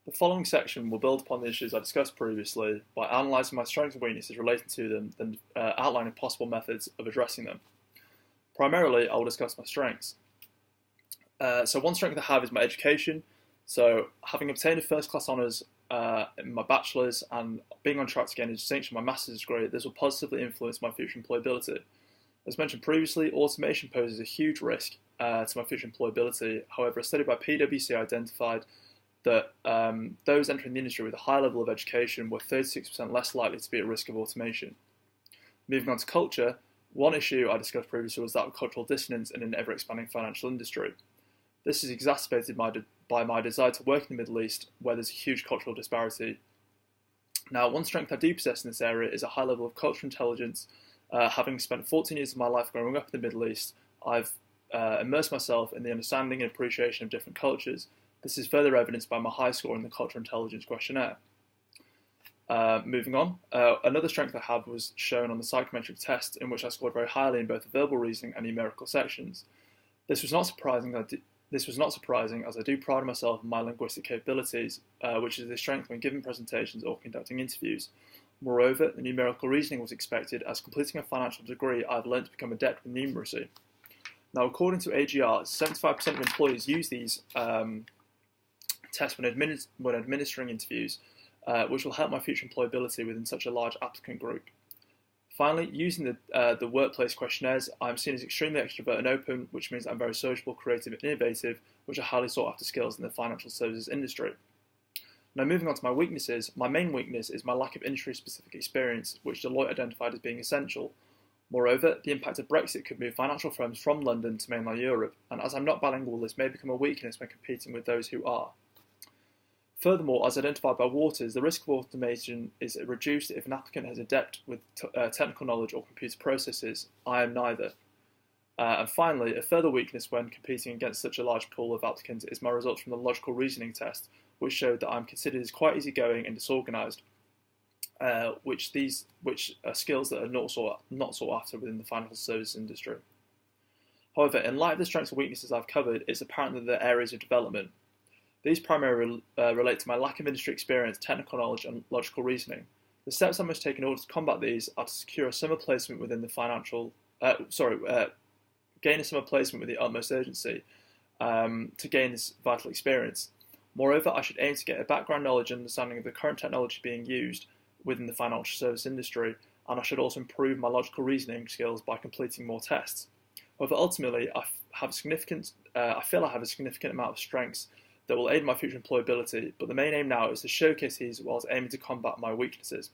The following section will build upon the issues I discussed previously by analysing my strengths and weaknesses relating to them, then outlining possible methods of addressing them. Primarily, I will discuss my strengths. So one strength I have is my education. So having obtained a first-class honours in my bachelor's and being on track to gain a distinction in my master's degree, this will positively influence my future employability. As mentioned previously, automation poses a huge risk to my future employability. However, a study by PwC identified that those entering the industry with a high level of education were 36% less likely to be at risk of automation. Moving on to culture, one issue I discussed previously was that of cultural dissonance in an ever-expanding financial industry. This is exacerbated by my desire to work in the Middle East, where there's a huge cultural disparity. Now, one strength I do possess in this area is a high level of cultural intelligence. Having spent 14 years of my life growing up in the Middle East, I've immersed myself in the understanding and appreciation of different cultures. This is further evidenced by my high score in the Cultural Intelligence Questionnaire. Moving on, another strength I have was shown on the psychometric test, in which I scored very highly in both the verbal reasoning and numerical sections. This was not surprising as I do pride myself on my linguistic capabilities, which is a strength when giving presentations or conducting interviews. Moreover, the numerical reasoning was expected, as completing a financial degree I've learned to become adept with numeracy. Now, according to AGR, 75% of employers use these tests when administering interviews, which will help my future employability within such a large applicant group. Finally, using the workplace questionnaires, I'm seen as extremely extrovert and open, which means I'm very sociable, creative and innovative, which are highly sought after skills in the financial services industry. Now, moving on to my weaknesses, my main weakness is my lack of industry-specific experience, which Deloitte identified as being essential. Moreover, the impact of Brexit could move financial firms from London to mainland Europe, and as I'm not bilingual, this may become a weakness when competing with those who are. Furthermore, as identified by Waters, the risk of automation is reduced if an applicant has adept with technical knowledge or computer processes. I am neither. And finally, a further weakness when competing against such a large pool of applicants is my results from the logical reasoning test, which showed that I'm considered as quite easygoing and disorganised, which are skills that are not sought after within the financial services industry. However, in light of the strengths and weaknesses I've covered, it's apparent that there are areas of development. These primarily relate to my lack of industry experience, technical knowledge, and logical reasoning. The steps I must take in order to combat these are to secure a summer placement within the gain a summer placement with the utmost urgency to gain this vital experience. Moreover, I should aim to get a background knowledge and understanding of the current technology being used within the financial service industry, and I should also improve my logical reasoning skills by completing more tests. However, ultimately, I feel I have a significant amount of strengths that will aid my future employability, but the main aim now is to showcase these whilst aiming to combat my weaknesses.